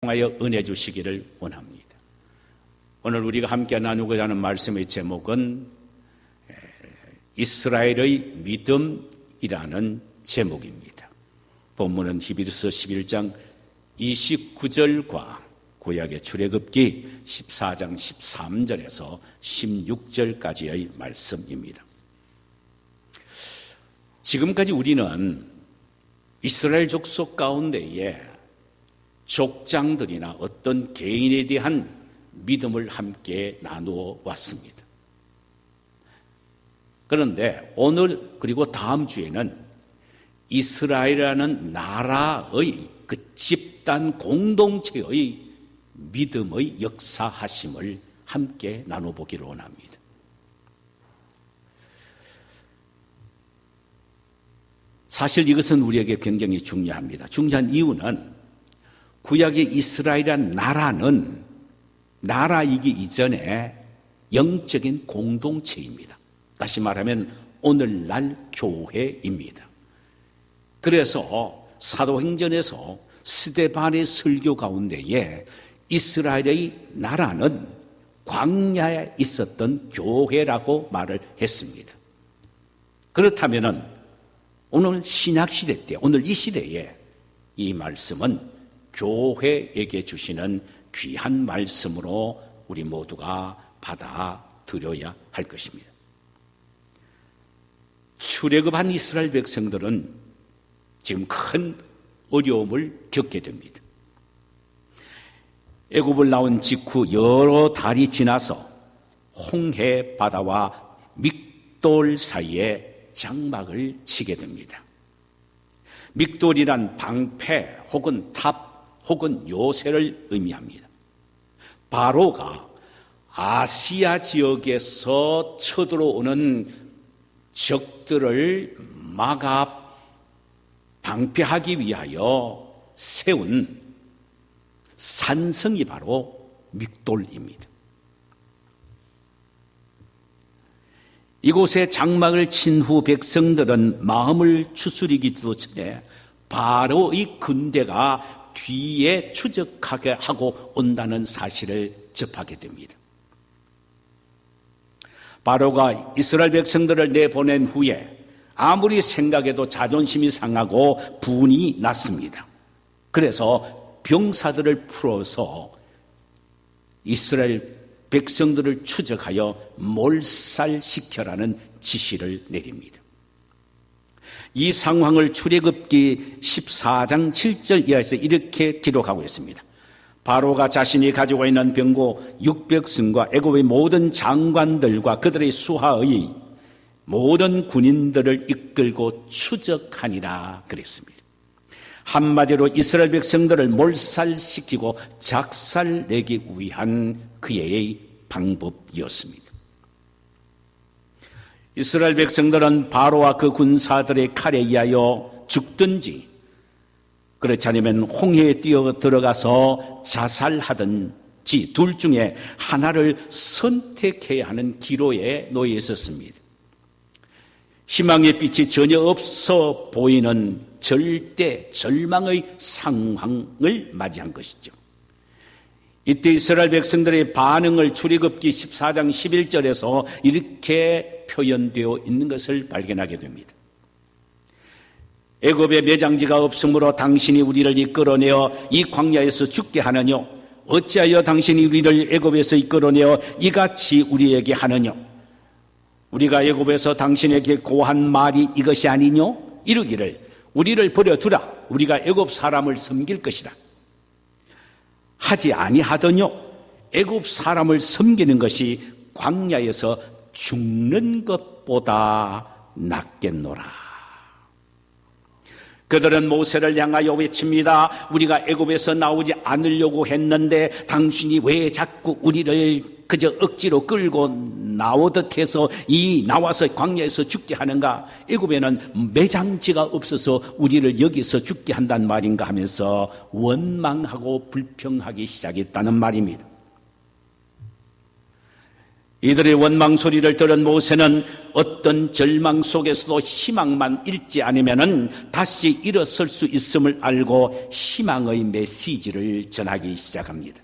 통하여 은혜 주시기를 원합니다. 오늘 우리가 함께 나누고자 하는 말씀의 제목은 이스라엘의 믿음이라는 제목입니다. 본문은 히브리서 11장 29절과 구약의 출애굽기 14장 13절에서 16절까지의 말씀입니다. 지금까지 우리는 이스라엘 족속 가운데에 족장들이나 어떤 개인에 대한 믿음을 함께 나누어 왔습니다. 그런데 오늘 그리고 다음 주에는 이스라엘이라는 나라의 그 집단 공동체의 믿음의 역사하심을 함께 나눠보기를 원합니다. 사실 이것은 우리에게 굉장히 중요합니다. 중요한 이유는 구약의 이스라엘이라는 나라는 나라이기 이전에 영적인 공동체입니다. 다시 말하면 오늘날 교회입니다. 그래서 사도행전에서 스데반의 설교 가운데에 이스라엘의 나라는 광야에 있었던 교회라고 말을 했습니다. 그렇다면 오늘 신약시대 때, 오늘 이 시대에 이 말씀은 교회에게 주시는 귀한 말씀으로 우리 모두가 받아들여야 할 것입니다. 출애굽한 이스라엘 백성들은 지금 큰 어려움을 겪게 됩니다. 애굽을 나온 직후 여러 달이 지나서 홍해 바다와 믹돌 사이에 장막을 치게 됩니다. 믹돌이란 방패 혹은 탑 혹은 요새를 의미합니다. 바로가 아시아 지역에서 쳐들어오는 적들을 막아 방패하기 위하여 세운 산성이 바로 믹돌입니다. 이곳에 장막을 친 후 백성들은 마음을 추스리기도 전에 바로의 군대가 뒤에 추적하게 하고 온다는 사실을 접하게 됩니다. 바로가 이스라엘 백성들을 내보낸 후에 아무리 생각해도 자존심이 상하고 분이 났습니다. 그래서 병사들을 풀어서 이스라엘 백성들을 추적하여 몰살시켜라는 지시를 내립니다. 이 상황을 출애굽기 14장 7절 이하에서 이렇게 기록하고 있습니다. 바로가 자신이 가지고 있는 병거 600승과 애굽의 모든 장관들과 그들의 수하의 모든 군인들을 이끌고 추적하니라 그랬습니다. 한마디로 이스라엘 백성들을 몰살시키고 작살내기 위한 그의 방법이었습니다. 이스라엘 백성들은 바로와 그 군사들의 칼에 의하여 죽든지 그렇지 않으면 홍해에 뛰어 들어가서 자살하든지 둘 중에 하나를 선택해야 하는 기로에 놓여 있었습니다. 희망의 빛이 전혀 없어 보이는 절대 절망의 상황을 맞이한 것이죠. 이때 이스라엘 백성들의 반응을 출애굽기 14장 11절에서 이렇게 표현되어 있는 것을 발견하게 됩니다. 애굽에 매장지가 없으므로 당신이 우리를 이끌어내어 이 광야에서 죽게 하느뇨? 어찌하여 당신이 우리를 애굽에서 이끌어내어 이같이 우리에게 하느뇨? 우리가 애굽에서 당신에게 고한 말이 이것이 아니뇨? 이르기를 우리를 버려두라. 우리가 애굽 사람을 섬길 것이라. 하지 아니하더뇨? 애굽 사람을 섬기는 것이 광야에서 죽는 것보다 낫겠노라. 그들은 모세를 향하여 외칩니다. 우리가 애굽에서 나오지 않으려고 했는데 당신이 왜 자꾸 우리를 그저 억지로 끌고 나오듯 해서 나와서 광야에서 죽게 하는가? 애굽에는 매장지가 없어서 우리를 여기서 죽게 한단 말인가 하면서 원망하고 불평하기 시작했다는 말입니다. 이들의 원망 소리를 들은 모세는 어떤 절망 속에서도 희망만 잃지 않으면 다시 일어설 수 있음을 알고 희망의 메시지를 전하기 시작합니다.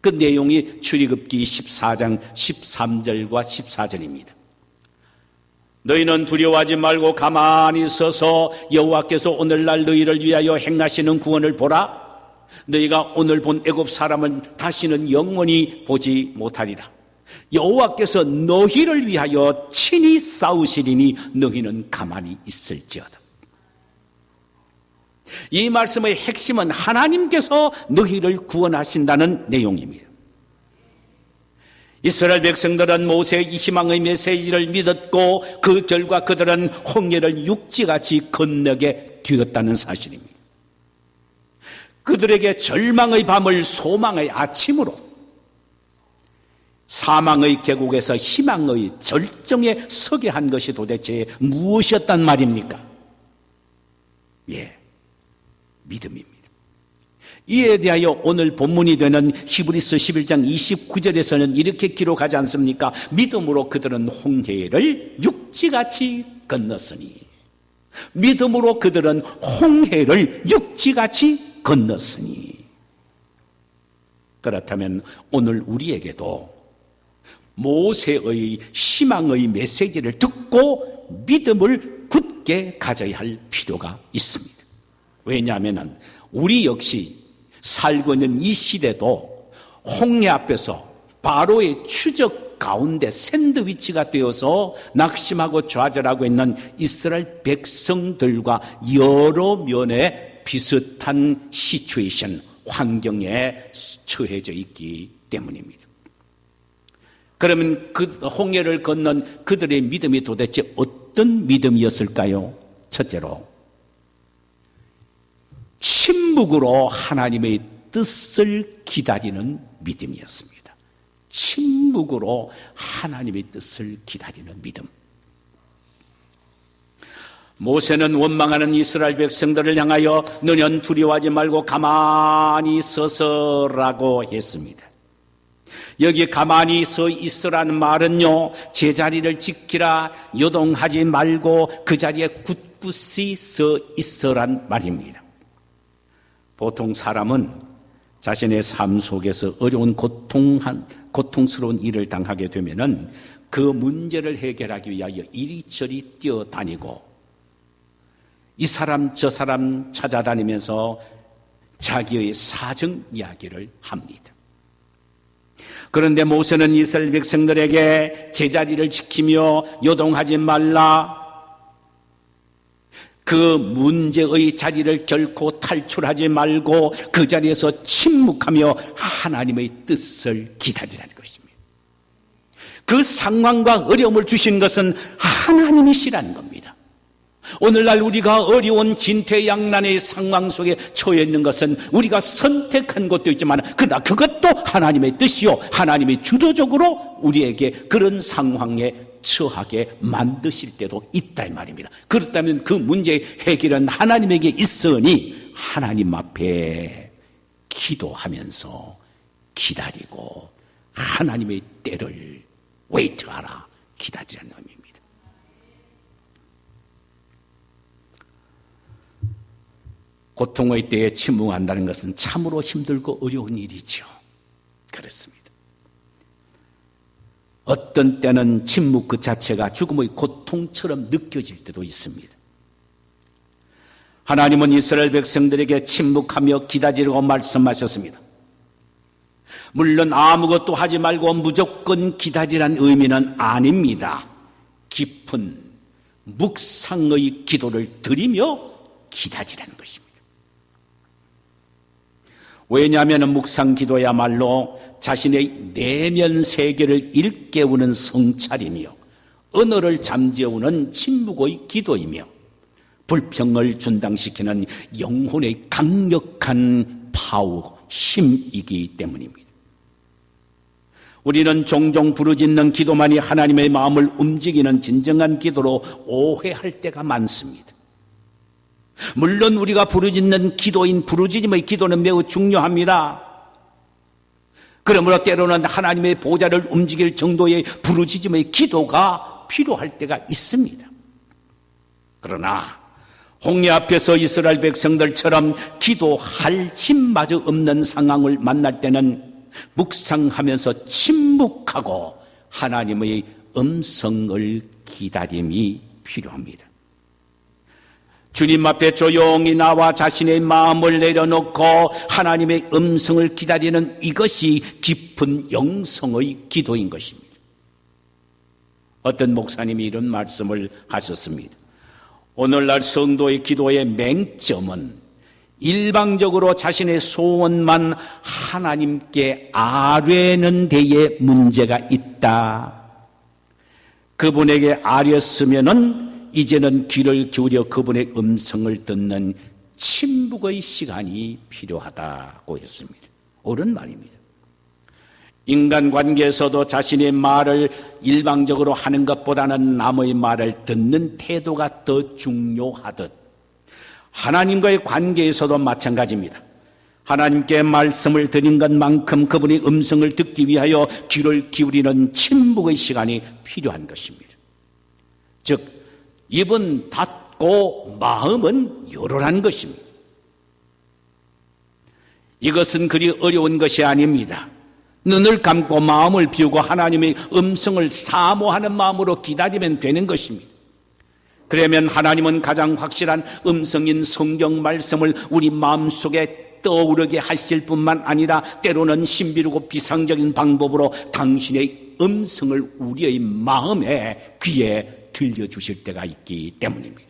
그 내용이 출애굽기 14장 13절과 14절입니다. 너희는 두려워하지 말고 가만히 서서 여호와께서 오늘날 너희를 위하여 행하시는 구원을 보라. 너희가 오늘 본 애굽 사람은 다시는 영원히 보지 못하리라. 여호와께서 너희를 위하여 친히 싸우시리니 너희는 가만히 있을지어다. 이 말씀의 핵심은 하나님께서 너희를 구원하신다는 내용입니다. 이스라엘 백성들은 모세의 희망의 메시지를 믿었고 그 결과 그들은 홍해를 육지같이 건너게 되었다는 사실입니다. 그들에게 절망의 밤을 소망의 아침으로, 사망의 계곡에서 희망의 절정에 서게 한 것이 도대체 무엇이었단 말입니까? 믿음입니다. 이에 대하여 오늘 본문이 되는 히브리서 11장 29절에서는 이렇게 기록하지 않습니까? 믿음으로 그들은 홍해를 육지같이 건넜으니. 믿음으로 그들은 홍해를 육지같이 건넜으니. 그렇다면 오늘 우리에게도 모세의 희망의 메시지를 듣고 믿음을 굳게 가져야 할 필요가 있습니다. 왜냐하면 우리 역시 살고 있는 이 시대도 홍해 앞에서 바로의 추적 가운데 샌드위치가 되어서 낙심하고 좌절하고 있는 이스라엘 백성들과 여러 면의 비슷한 시츄에이션, 환경에 처해져 있기 때문입니다. 그러면 그 홍해를 건넌 그들의 믿음이 도대체 어떤 믿음이었을까요? 첫째로, 침묵으로 하나님의 뜻을 기다리는 믿음이었습니다. 침묵으로 하나님의 뜻을 기다리는 믿음. 모세는 원망하는 이스라엘 백성들을 향하여 너는 두려워하지 말고 가만히 서서라고 했습니다. 여기 가만히 서 있으라는 말은요, 제자리를 지키라, 요동하지 말고 그 자리에 굳굳이 서 있으란 말입니다. 보통 사람은 자신의 삶 속에서 어려운 고통스러운 일을 당하게 되면은 그 문제를 해결하기 위하여 이리저리 뛰어다니고 이 사람 저 사람 찾아다니면서 자기의 사정 이야기를 합니다. 그런데 모세는 이스라엘 백성들에게 제자리를 지키며 요동하지 말라, 그 문제의 자리를 결코 탈출하지 말고 그 자리에서 침묵하며 하나님의 뜻을 기다리라는 것입니다. 그 상황과 어려움을 주신 것은 하나님이시라는 겁니다. 오늘날 우리가 어려운 진퇴양난의 상황 속에 처해 있는 것은 우리가 선택한 것도 있지만 그러나 그것도 하나님의 뜻이요, 하나님이 주도적으로 우리에게 그런 상황에 처하게 만드실 때도 있다 이 말입니다. 그렇다면 그 문제의 해결은 하나님에게 있으니 하나님 앞에 기도하면서 기다리고 하나님의 때를 웨이트하라, 기다리라는 의미입니다. 고통의 때에 침묵한다는 것은 참으로 힘들고 어려운 일이죠. 그렇습니다. 어떤 때는 침묵 그 자체가 죽음의 고통처럼 느껴질 때도 있습니다. 하나님은 이스라엘 백성들에게 침묵하며 기다리라고 말씀하셨습니다. 물론 아무것도 하지 말고 무조건 기다리라는 의미는 아닙니다. 깊은 묵상의 기도를 드리며 기다리라는 것입니다. 왜냐하면 묵상 기도야말로 자신의 내면 세계를 일깨우는 성찰이며 언어를 잠재우는 침묵의 기도이며 불평을 준당시키는 영혼의 강력한 파워, 힘이기 때문입니다. 우리는 종종 부르짖는 기도만이 하나님의 마음을 움직이는 진정한 기도로 오해할 때가 많습니다. 물론 우리가 부르짖는 기도인 부르짖음의 기도는 매우 중요합니다. 그러므로 때로는 하나님의 보좌를 움직일 정도의 부르짖음의 기도가 필요할 때가 있습니다. 그러나 홍해 앞에서 이스라엘 백성들처럼 기도할 힘마저 없는 상황을 만날 때는 묵상하면서 침묵하고 하나님의 음성을 기다림이 필요합니다. 주님 앞에 조용히 나와 자신의 마음을 내려놓고 하나님의 음성을 기다리는 이것이 깊은 영성의 기도인 것입니다. 어떤 목사님이 이런 말씀을 하셨습니다. 오늘날 성도의 기도의 맹점은 일방적으로 자신의 소원만 하나님께 아뢰는 데에 문제가 있다. 그분에게 아뢰었으면은 이제는 귀를 기울여 그분의 음성을 듣는 침묵의 시간이 필요하다고 했습니다. 옳은 말입니다. 인간관계에서도 자신의 말을 일방적으로 하는 것보다는 남의 말을 듣는 태도가 더 중요하듯 하나님과의 관계에서도 마찬가지입니다. 하나님께 말씀을 드린 것만큼 그분의 음성을 듣기 위하여 귀를 기울이는 침묵의 시간이 필요한 것입니다. 즉 입은 닫고 마음은 열어라는 것입니다. 이것은 그리 어려운 것이 아닙니다. 눈을 감고 마음을 비우고 하나님의 음성을 사모하는 마음으로 기다리면 되는 것입니다. 그러면 하나님은 가장 확실한 음성인 성경 말씀을 우리 마음속에 떠오르게 하실 뿐만 아니라 때로는 신비롭고 비상적인 방법으로 당신의 음성을 우리의 마음에 귀에 들려주실 때가 있기 때문입니다.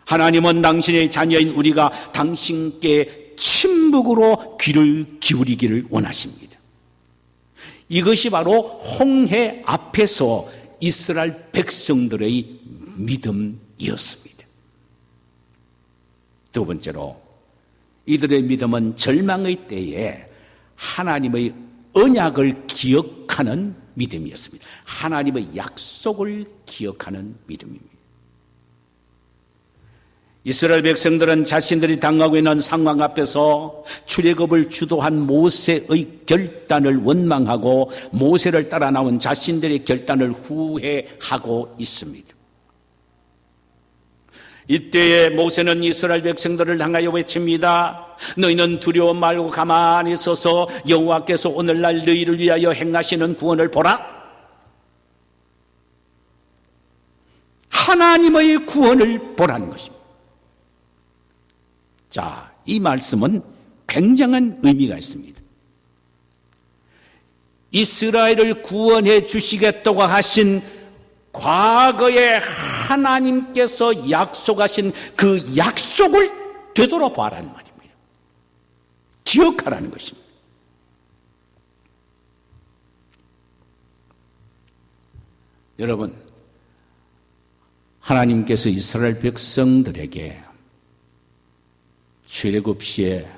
하나님은 당신의 자녀인 우리가 당신께 침묵으로 귀를 기울이기를 원하십니다. 이것이 바로 홍해 앞에서 이스라엘 백성들의 믿음이었습니다. 두 번째로 이들의 믿음은 절망의 때에 하나님의 언약을 기억하는 믿음이었습니다. 하나님의 약속을 기억하는 믿음입니다. 이스라엘 백성들은 자신들이 당하고 있는 상황 앞에서 출애굽을 주도한 모세의 결단을 원망하고 모세를 따라 나온 자신들의 결단을 후회하고 있습니다. 이때에 모세는 이스라엘 백성들을 향하여 외칩니다. 너희는 두려워 말고 가만히 서서 여호와께서 오늘날 너희를 위하여 행하시는 구원을 보라. 하나님의 구원을 보라는 것입니다. 자, 이 말씀은 굉장한 의미가 있습니다. 이스라엘을 구원해 주시겠다고 하신 과거에 하나님께서 약속하신 그 약속을 되돌아보라는 말입니다. 기억하라는 것입니다. 여러분, 하나님께서 이스라엘 백성들에게 출애굽 시에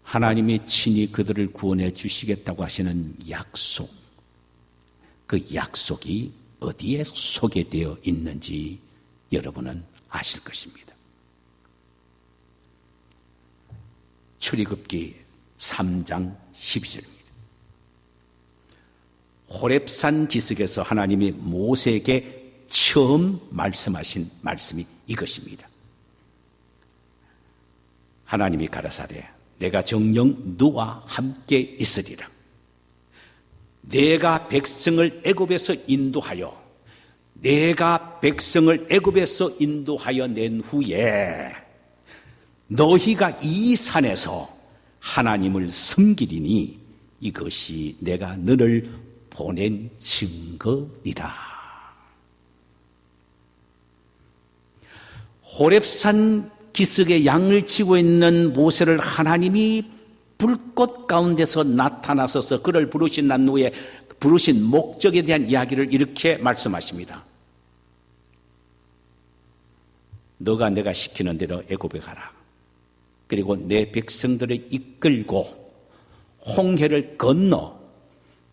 하나님이 친히 그들을 구원해 주시겠다고 하시는 약속, 그 약속이 어디에 소개되어 있는지 여러분은 아실 것입니다. 출애굽기 3장 12절입니다. 호렙산 기슭에서 하나님이 모세에게 처음 말씀하신 말씀이 이것입니다. 하나님이 가라사대 내가 정녕 너와 함께 있으리라. 내가 백성을 애굽에서 인도하여 낸 후에 너희가 이 산에서 하나님을 섬기리니 이것이 내가 너를 보낸 증거니라. 호렙산 기슭에 양을 치고 있는 모세를 하나님이 불꽃 가운데서 나타나셔서 그를 부르신 난 후에 부르신 목적에 대한 이야기를 이렇게 말씀하십니다. 너가 내가 시키는 대로 애굽에 가라. 그리고 내 백성들을 이끌고 홍해를 건너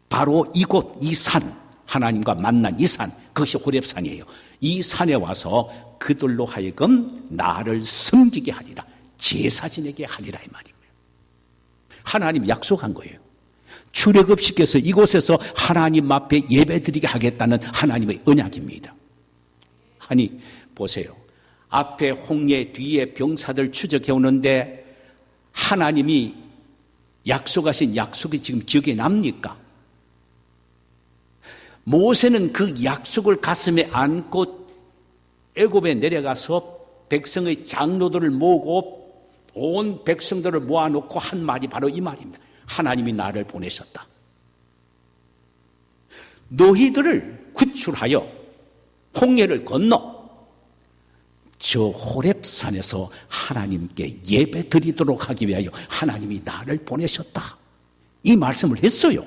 바로 이곳 이 산, 하나님과 만난 이 산, 그것이 호렙산이에요. 이 산에 와서 그들로 하여금 나를 섬기게 하리라, 제사 지내게 하리라 이 말입니다. 하나님 약속한 거예요. 출애굽시켜서 이곳에서 하나님 앞에 예배드리게 하겠다는 하나님의 언약입니다. 아니 보세요. 앞에 홍해, 뒤에 병사들 추적해 오는데 하나님이 약속하신 약속이 지금 기억에 납니까? 모세는 그 약속을 가슴에 안고 애굽에 내려가서 백성의 장로들을 모으고 온 백성들을 모아놓고 한 말이 바로 이 말입니다. 하나님이 나를 보내셨다. 너희들을 구출하여 홍해를 건너 저 호렙산에서 하나님께 예배 드리도록 하기 위하여 하나님이 나를 보내셨다. 이 말씀을 했어요.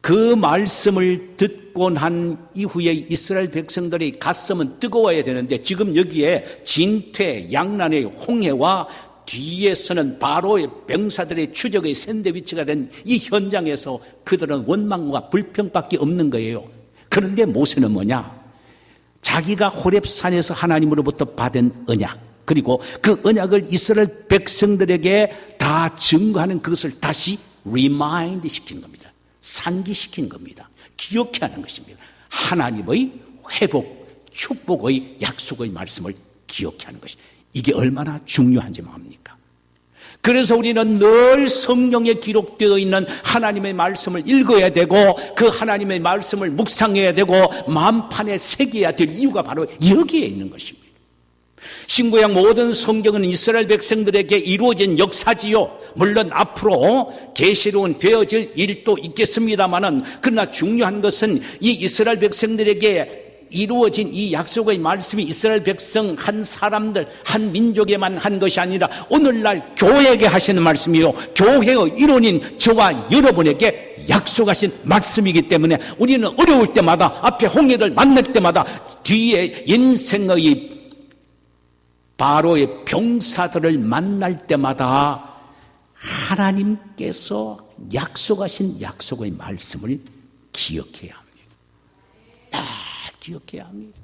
그 말씀을 듣고 난 이후에 이스라엘 백성들의 가슴은 뜨거워야 되는데 지금 여기에 진퇴, 양난의 홍해와 뒤에서는 바로의 병사들의 추적의 샌드위치가 된 이 현장에서 그들은 원망과 불평밖에 없는 거예요. 그런데 모세는 뭐냐? 자기가 호렙산에서 하나님으로부터 받은 언약, 그리고 그 언약을 이스라엘 백성들에게 다 증거하는 그것을 다시 리마인드 시킨 겁니다. 상기시킨 겁니다. 기억해 하는 것입니다. 하나님의 회복, 축복의 약속의 말씀을 기억해 하는 것입니다. 이게 얼마나 중요한지 압니까? 그래서 우리는 늘 성경에 기록되어 있는 하나님의 말씀을 읽어야 되고 그 하나님의 말씀을 묵상해야 되고 마음판에 새겨야 될 이유가 바로 여기에 있는 것입니다. 신구약 모든 성경은 이스라엘 백성들에게 이루어진 역사지요. 물론 앞으로 계시록은 되어질 일도 있겠습니다마는 그러나 중요한 것은 이 이스라엘 백성들에게 이루어진 이 약속의 말씀이 이스라엘 백성 한 사람들, 한 민족에만 한 것이 아니라 오늘날 교회에게 하시는 말씀이요. 교회의 일원인 저와 여러분에게 약속하신 말씀이기 때문에 우리는 어려울 때마다 앞에 홍해를 만날 때마다 뒤에 인생의 바로의 병사들을 만날 때마다 하나님께서 약속하신 약속의 말씀을 기억해야 합니다. 기억해야 합니다.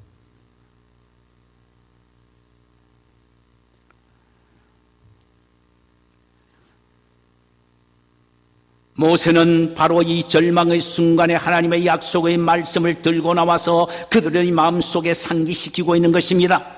모세는 바로 이 절망의 순간에 하나님의 약속의 말씀을 들고 나와서 그들의 마음속에 상기시키고 있는 것입니다.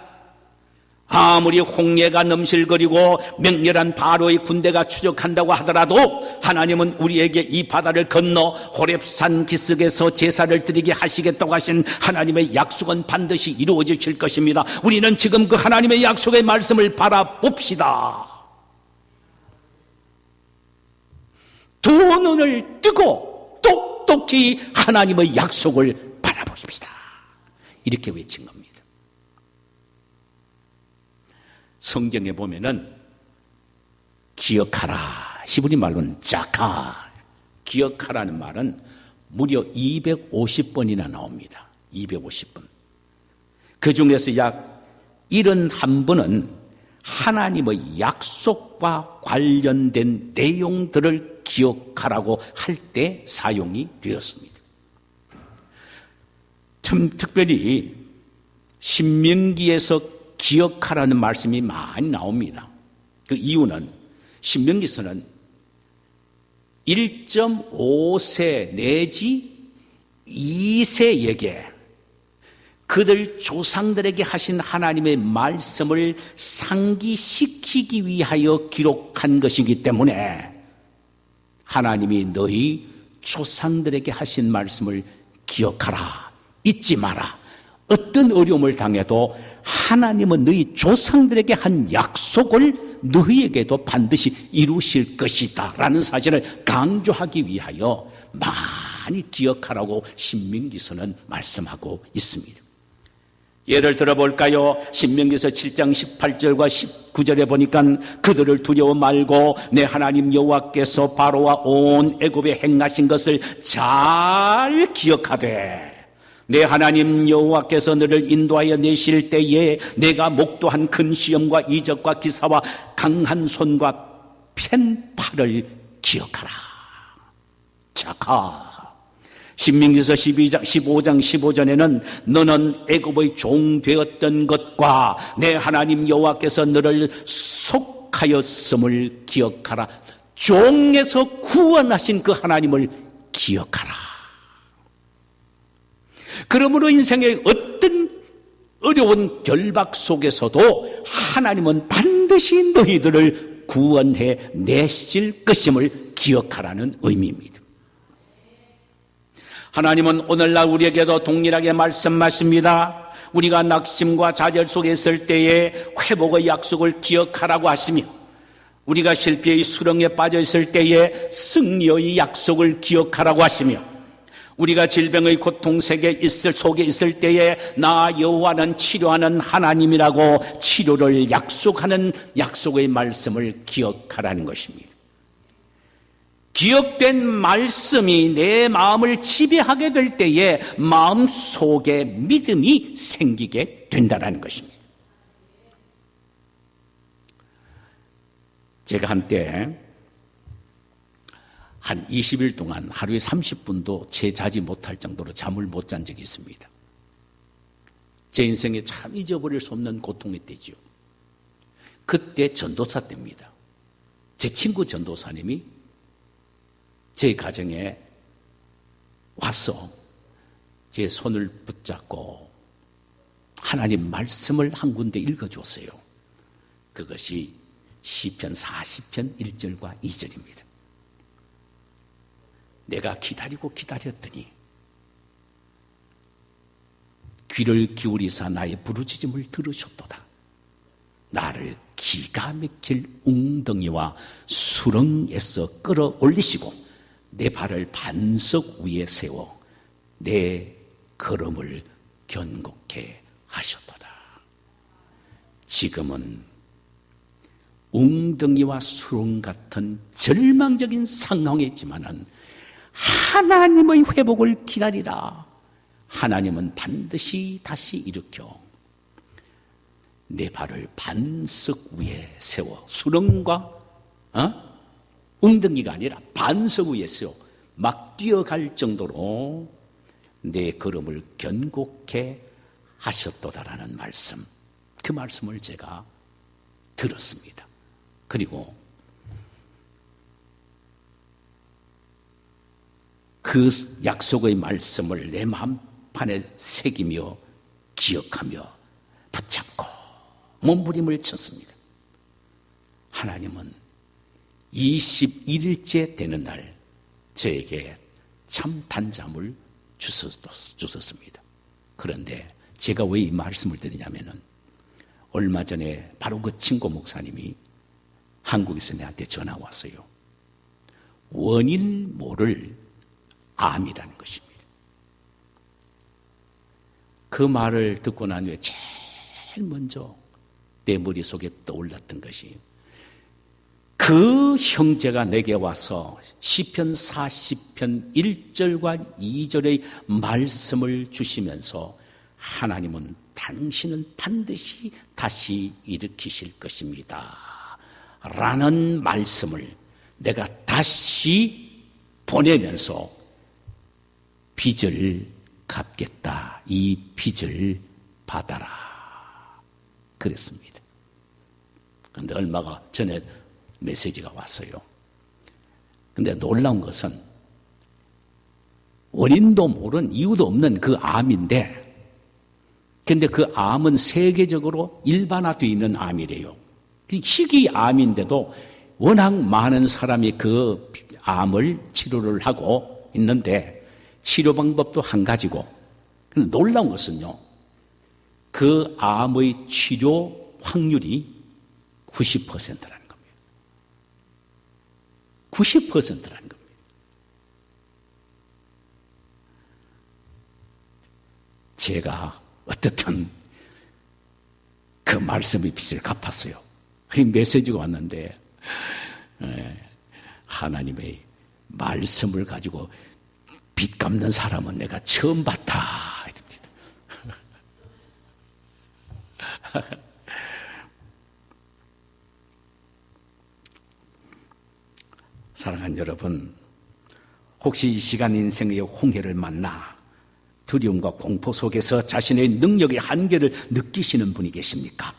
아무리 홍해가 넘실거리고 맹렬한 바로의 군대가 추적한다고 하더라도 하나님은 우리에게 이 바다를 건너 호렙산 기슭에서 제사를 드리게 하시겠다고 하신 하나님의 약속은 반드시 이루어질 것입니다. 우리는 지금 그 하나님의 약속의 말씀을 바라봅시다. 두 눈을 뜨고 똑똑히 하나님의 약속을 바라보십시다. 이렇게 외친 겁니다. 성경에 보면은 기억하라, 히브리 말로는 자카, 기억하라는 말은 무려 250번이나 나옵니다. 250번. 그 중에서 약 71번은 하나님의 약속과 관련된 내용들을 기억하라고 할 때 사용이 되었습니다. 특별히 신명기에서 기억하라는 말씀이 많이 나옵니다. 그 이유는 신명기서는 1.5세 내지 2세에게 그들 조상들에게 하신 하나님의 말씀을 상기시키기 위하여 기록한 것이기 때문에 하나님이 너희 조상들에게 하신 말씀을 기억하라, 잊지 마라. 어떤 어려움을 당해도 하나님은 너희 조상들에게 한 약속을 너희에게도 반드시 이루실 것이다 라는 사실을 강조하기 위하여 많이 기억하라고 신명기서는 말씀하고 있습니다. 예를 들어볼까요? 신명기서 7장 18절과 19절에 보니까 그들을 두려워 말고 내 하나님 여호와께서 바로와 온 애굽에 행하신 것을 잘 기억하되 내 하나님 여호와께서 너를 인도하여 내실 때에 내가 목도한 큰 시험과 이적과 기사와 강한 손과 펜팔을 기억하라. 자카. 신명기서 15장 15절에는 너는 애굽의 종 되었던 것과 내 하나님 여호와께서 너를 약속하였음을 기억하라. 종에서 구원하신 그 하나님을 기억하라. 그러므로 인생의 어떤 어려운 결박 속에서도 하나님은 반드시 너희들을 구원해 내실 것임을 기억하라는 의미입니다. 하나님은 오늘날 우리에게도 동일하게 말씀하십니다. 우리가 낙심과 좌절 속에 있을 때에 회복의 약속을 기억하라고 하시며, 우리가 실패의 수렁에 빠져 있을 때에 승리의 약속을 기억하라고 하시며, 우리가 질병의 고통 속에 있을 때에 나 여호와는 치료하는 하나님이라고 치료를 약속하는 약속의 말씀을 기억하라는 것입니다. 기억된 말씀이 내 마음을 지배하게 될 때에 마음속에 믿음이 생기게 된다는 것입니다. 제가 한때 한 20일 동안 하루에 30분도 자지 못할 정도로 잠을 못 잔 적이 있습니다. 제 인생에 참 잊어버릴 수 없는 고통의 때지요. 그때 전도사 때입니다. 제 친구 전도사님이 제 가정에 와서 제 손을 붙잡고 하나님 말씀을 한 군데 읽어줬어요. 그것이 시편 40편 1절과 2절입니다. 내가 기다리고 기다렸더니 귀를 기울이사 나의 부르짖음을 들으셨도다. 나를 기가 막힐 웅덩이와 수렁에서 끌어올리시고 내 발을 반석 위에 세워 내 걸음을 견고케 하셨도다. 지금은 웅덩이와 수렁 같은 절망적인 상황에 있지만은 하나님의 회복을 기다리라. 하나님은 반드시 다시 일으켜 내 발을 반석 위에 세워 수렁과 웅덩이가 아니라 반석 위에 세워 막 뛰어갈 정도로 내 걸음을 견고케 하셨도다라는 말씀, 그 말씀을 제가 들었습니다. 그리고 그 약속의 말씀을 내 마음판에 새기며 기억하며 붙잡고 몸부림을 쳤습니다. 하나님은 21일째 되는 날 저에게 참 단잠을 주셨습니다. 그런데 제가 왜 이 말씀을 드리냐면은 얼마 전에 바로 그 친구 목사님이 한국에서 내한테 전화 왔어요. 원인 모를 암이라는 것입니다. 그 말을 듣고 난 후에 제일 먼저 내 머릿속에 떠올랐던 것이 그 형제가 내게 와서 시편 40편 1절과 2절의 말씀을 주시면서 하나님은 당신은 반드시 다시 일으키실 것입니다 라는 말씀을 내가 다시 보내면서 빚을 갚겠다, 이 빚을 받아라 그랬습니다. 그런데 얼마가 전에 메시지가 왔어요. 근데 놀라운 것은 원인도 모르는 이유도 없는 그 암인데, 근데 그 암은 세계적으로 일반화되어 있는 암이래요. 희귀암인데도 워낙 많은 사람이 그 암을 치료를 하고 있는데 치료 방법도 한 가지고, 놀라운 것은요, 그 암의 치료 확률이 90%라는 겁니다. 90%라는 겁니다. 제가 어떻든 그 말씀의 빚을 갚았어요. 그 메시지가 왔는데 하나님의 말씀을 가지고 빚 갚는 사람은 내가 처음 봤다. 사랑하는 여러분, 혹시 이 시간 인생의 홍해를 만나 두려움과 공포 속에서 자신의 능력의 한계를 느끼시는 분이 계십니까?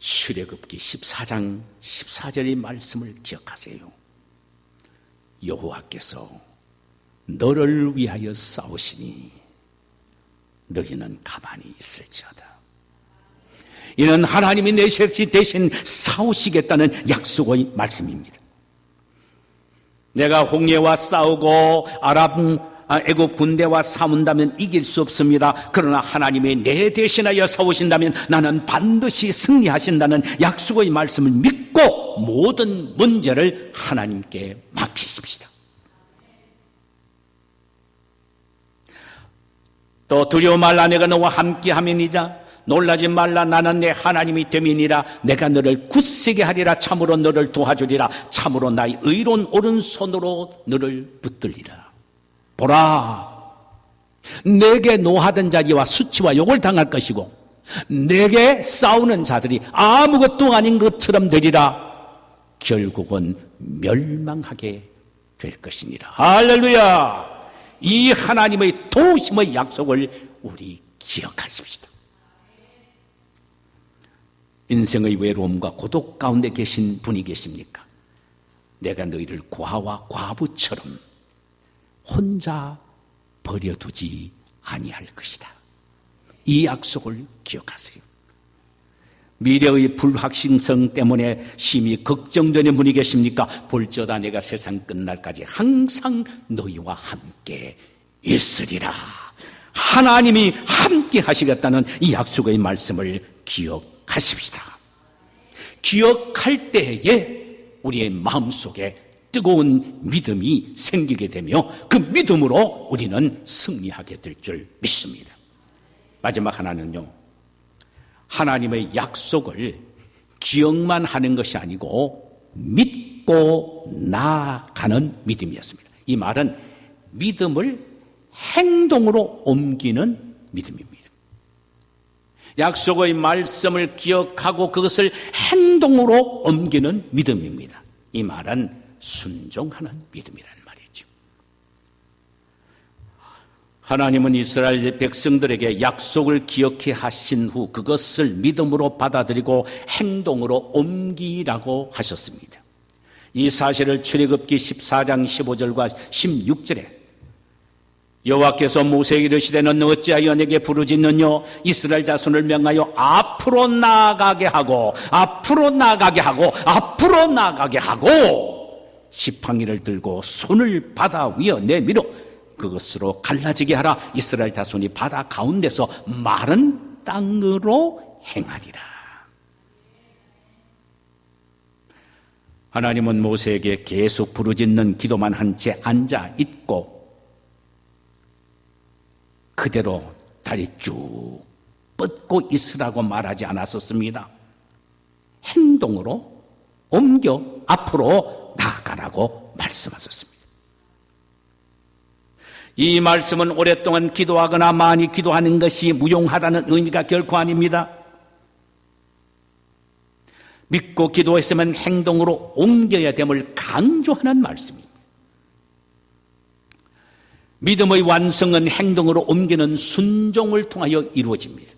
출애굽기 14장 14절의 말씀을 기억하세요. 여호와께서 너를 위하여 싸우시니 너희는 가만히 있을지어다. 이는 하나님이 내 대신 싸우시겠다는 약속의 말씀입니다. 내가 홍해와 싸우고 애굽 군대와 싸운다면 이길 수 없습니다. 그러나 하나님이 내 대신하여 싸우신다면 나는 반드시 승리하신다는 약속의 말씀을 믿고 모든 문제를 하나님께 맡기십시다. 또 두려워 말라, 내가 너와 함께함이니자. 놀라지 말라, 나는 내 하나님이 됨이니라. 내가 너를 굳세게 하리라. 참으로 너를 도와주리라. 참으로 나의 의로운 오른손으로 너를 붙들리라. 보라, 내게 노하던 자기와 수치와 욕을 당할 것이고 내게 싸우는 자들이 아무것도 아닌 것처럼 되리라. 결국은 멸망하게 될 것이니라. 할렐루야. 이 하나님의 도우심의 약속을 우리 기억하십시다. 인생의 외로움과 고독 가운데 계신 분이 계십니까? 내가 너희를 고아와 과부처럼 혼자 버려두지 아니할 것이다. 이 약속을 기억하세요. 미래의 불확실성 때문에 심히 걱정되는 분이 계십니까? 볼지어다 내가 세상 끝날까지 항상 너희와 함께 있으리라. 하나님이 함께 하시겠다는 이 약속의 말씀을 기억하십시다. 기억할 때에 우리의 마음속에 뜨거운 믿음이 생기게 되며 그 믿음으로 우리는 승리하게 될 줄 믿습니다. 마지막 하나는요, 하나님의 약속을 기억만 하는 것이 아니고 믿고 나아가는 믿음이었습니다. 이 말은 믿음을 행동으로 옮기는 믿음입니다. 약속의 말씀을 기억하고 그것을 행동으로 옮기는 믿음입니다. 이 말은 순종하는 믿음이라는 말이죠. 하나님은 이스라엘 백성들에게 약속을 기억해 하신 후 그것을 믿음으로 받아들이고 행동으로 옮기라고 하셨습니다. 이 사실을 출애굽기 14장 15절과 16절에 여호와께서 모세에게 이르시되 너는 어찌하여 내게 부르짖느냐? 이스라엘 자손을 명하여 앞으로 나아가게 하고 지팡이를 들고 손을 바다 위에 내밀어 그것으로 갈라지게 하라. 이스라엘 자손이 바다 가운데서 마른 땅으로 행하리라. 하나님은 모세에게 계속 부르짖는 기도만 한 채 앉아 있고 그대로 다리 쭉 뻗고 있으라고 말하지 않았었습니다. 행동으로 옮겨 앞으로 나아가라고 말씀하셨습니다. 이 말씀은 오랫동안 기도하거나 많이 기도하는 것이 무용하다는 의미가 결코 아닙니다. 믿고 기도했으면 행동으로 옮겨야 됨을 강조하는 말씀입니다. 믿음의 완성은 행동으로 옮기는 순종을 통하여 이루어집니다.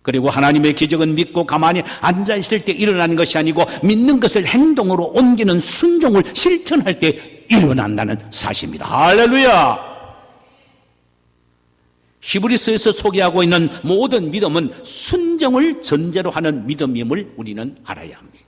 그리고 하나님의 기적은 믿고 가만히 앉아있을 때 일어나는 것이 아니고 믿는 것을 행동으로 옮기는 순종을 실천할 때 일어난다는 사실입니다. 할렐루야! 히브리서에서 소개하고 있는 모든 믿음은 순종을 전제로 하는 믿음임을 우리는 알아야 합니다.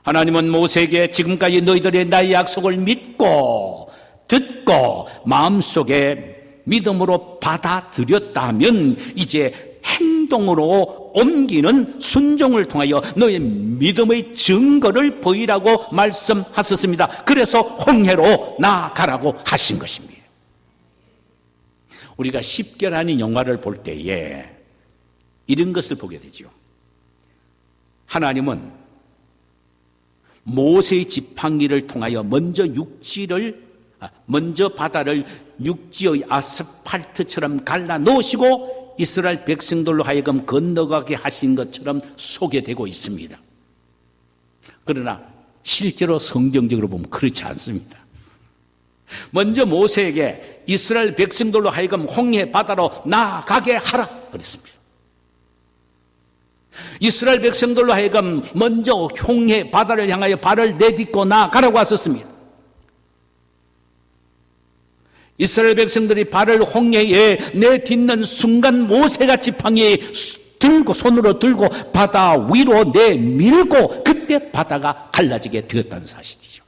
하나님은 모세에게 지금까지 너희들의 나의 약속을 믿고 듣고 마음속에 믿음으로 받아들였다면 이제 행동으로 옮기는 순종을 통하여 너의 믿음의 증거를 보이라고 말씀하셨습니다. 그래서 홍해로 나아가라고 하신 것입니다. 우리가 십계라는 영화를 볼 때에 이런 것을 보게 되죠. 하나님은 모세의 지팡이를 통하여 먼저 바다를 육지의 아스팔트처럼 갈라 놓으시고 이스라엘 백성들로 하여금 건너가게 하신 것처럼 소개되고 있습니다. 그러나 실제로 성경적으로 보면 그렇지 않습니다. 먼저 모세에게 이스라엘 백성들로 하여금 홍해 바다로 나아가게 하라 그랬습니다. 이스라엘 백성들로 하여금 먼저 홍해 바다를 향하여 발을 내딛고 나가라고 하셨습니다. 이스라엘 백성들이 발을 홍해에 내딛는 순간 모세가 지팡이 손으로 들고 바다 위로 내밀고 그때 바다가 갈라지게 되었다는 사실이죠.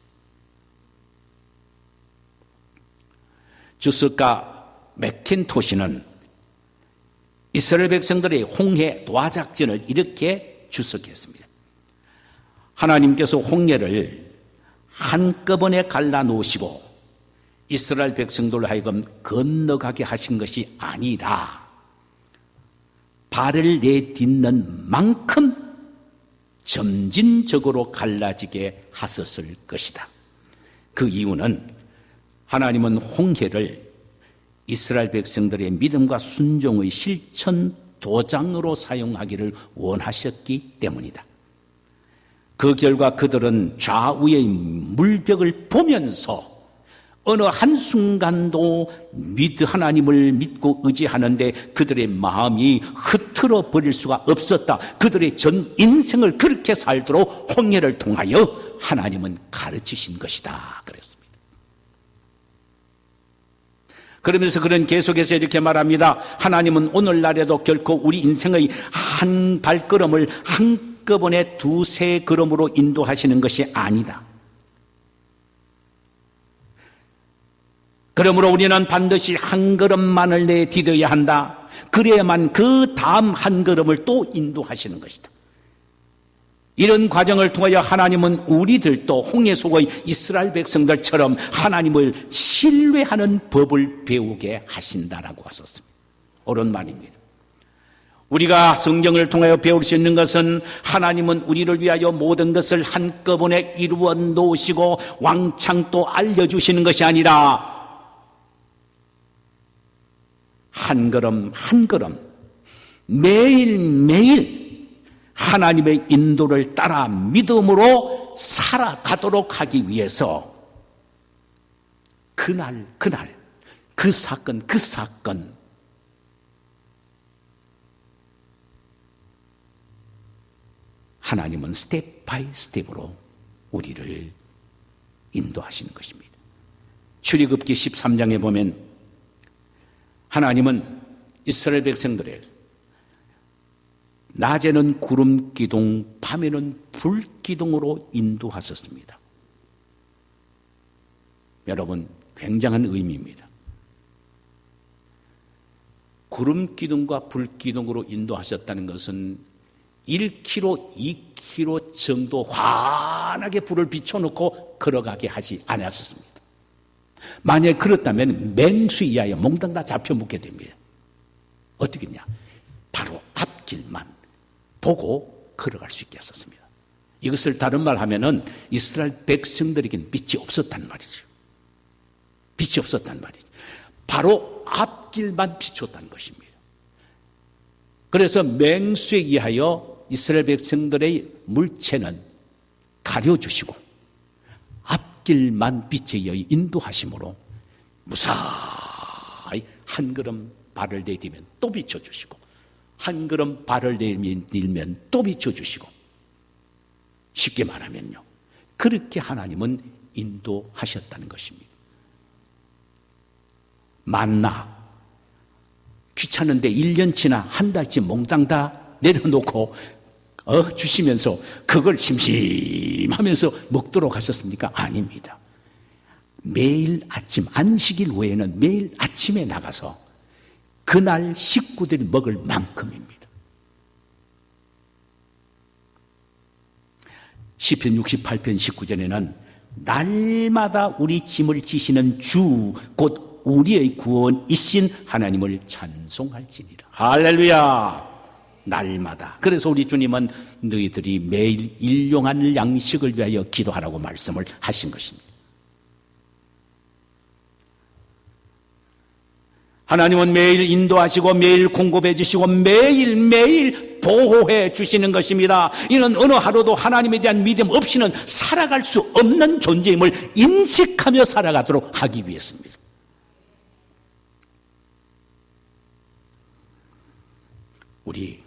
주석가 맥킨토시는 이스라엘 백성들의 홍해 도하작전을 이렇게 주석했습니다. 하나님께서 홍해를 한꺼번에 갈라놓으시고 이스라엘 백성들로 하여금 건너가게 하신 것이 아니라 발을 내딛는 만큼 점진적으로 갈라지게 하셨을 것이다. 그 이유는 하나님은 홍해를 이스라엘 백성들의 믿음과 순종의 실천 도장으로 사용하기를 원하셨기 때문이다. 그 결과 그들은 좌우의 물벽을 보면서 어느 한순간도 하나님을 믿고 의지하는데 그들의 마음이 흐트러 버릴 수가 없었다. 그들의 전 인생을 그렇게 살도록 홍해를 통하여 하나님은 가르치신 것이다. 그랬습니다. 그러면서 그는 계속해서 이렇게 말합니다. 하나님은 오늘날에도 결코 우리 인생의 한 발걸음을 한꺼번에 두세 걸음으로 인도하시는 것이 아니다. 그러므로 우리는 반드시 한 걸음만을 내디뎌야 한다. 그래야만 그 다음 한 걸음을 또 인도하시는 것이다. 이런 과정을 통하여 하나님은 우리들도 홍해 속의 이스라엘 백성들처럼 하나님을 신뢰하는 법을 배우게 하신다라고 하셨습니다. 옳은 말입니다. 우리가 성경을 통하여 배울 수 있는 것은 하나님은 우리를 위하여 모든 것을 한꺼번에 이루어 놓으시고 왕창 또 알려주시는 것이 아니라 한 걸음 한 걸음 매일매일 하나님의 인도를 따라 믿음으로 살아가도록 하기 위해서 그날 그 사건 하나님은 스텝 바이 스텝으로 우리를 인도하시는 것입니다. 출애굽기 13장에 보면 하나님은 이스라엘 백성들을 낮에는 구름 기둥, 밤에는 불 기둥으로 인도하셨습니다. 여러분, 굉장한 의미입니다. 구름 기둥과 불 기둥으로 인도하셨다는 것은 1km, 2km 정도 환하게 불을 비춰놓고 걸어가게 하지 않았습니다. 만약에 그렇다면 맹수에 의하여 몽땅 다 잡혀 묻게 됩니다. 어떻게 했냐? 바로 앞길만 보고 걸어갈 수 있게 하셨습니다. 이것을 다른 말 하면은 이스라엘 백성들에게는 빛이 없었단 말이죠. 빛이 없었단 말이죠. 바로 앞길만 비췄다는 것입니다. 그래서 맹수에 의하여 이스라엘 백성들의 물체는 가려주시고 앞길만 빛에 의하여 인도하심으로 무사히 한 걸음 발을 내디면 또 비춰주시고 한 걸음 발을 내밀면 또 비춰주시고 쉽게 말하면요. 그렇게 하나님은 인도하셨다는 것입니다. 만나 귀찮은데 1년치나 한 달치 몽땅 다 내려놓고 주시면서 그걸 심심하면서 먹도록 하셨습니까? 아닙니다. 매일 아침 안식일 외에는 매일 아침에 나가서 그날 식구들이 먹을 만큼입니다. 시편 68편 19절에는 날마다 우리 짐을 지시는 주 곧 우리의 구원이신 하나님을 찬송할지니라. 할렐루야. 날마다. 그래서 우리 주님은 너희들이 매일 일용할 양식을 위하여 기도하라고 말씀을 하신 것입니다. 하나님은 매일 인도하시고 매일 공급해 주시고 매일매일 보호해 주시는 것입니다. 이는 어느 하루도 하나님에 대한 믿음 없이는 살아갈 수 없는 존재임을 인식하며 살아가도록 하기 위해서입니다. 우리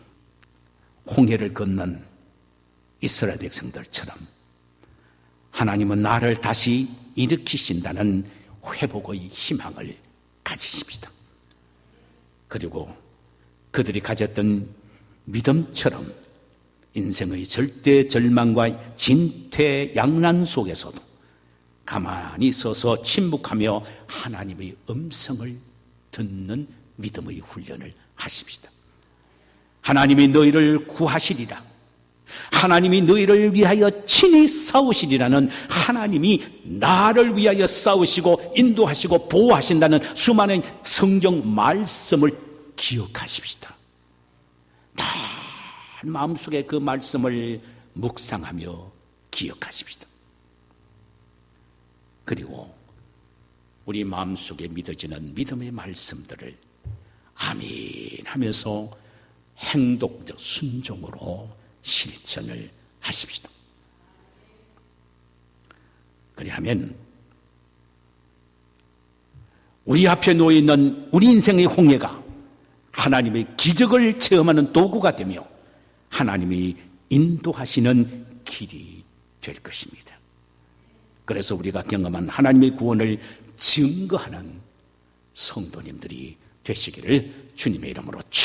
홍해를 건넌 이스라엘 백성들처럼 하나님은 나를 다시 일으키신다는 회복의 희망을 가지십니다. 그리고 그들이 가졌던 믿음처럼 인생의 절대 절망과 진퇴양난 속에서도 가만히 서서 침묵하며 하나님의 음성을 듣는 믿음의 훈련을 하십니다. 하나님이 너희를 구하시리라. 하나님이 너희를 위하여 친히 싸우시리라는 하나님이 나를 위하여 싸우시고 인도하시고 보호하신다는 수많은 성경 말씀을 기억하십시다. 늘 마음속에 그 말씀을 묵상하며 기억하십시다. 그리고 우리 마음속에 믿어지는 믿음의 말씀들을 아멘 하면서 행동적 순종으로 실천을 하십시다. 그리하면 우리 앞에 놓여있는 우리 인생의 홍해가 하나님의 기적을 체험하는 도구가 되며 하나님이 인도하시는 길이 될 것입니다. 그래서 우리가 경험한 하나님의 구원을 증거하는 성도님들이 되시기를 주님의 이름으로 축원합니다.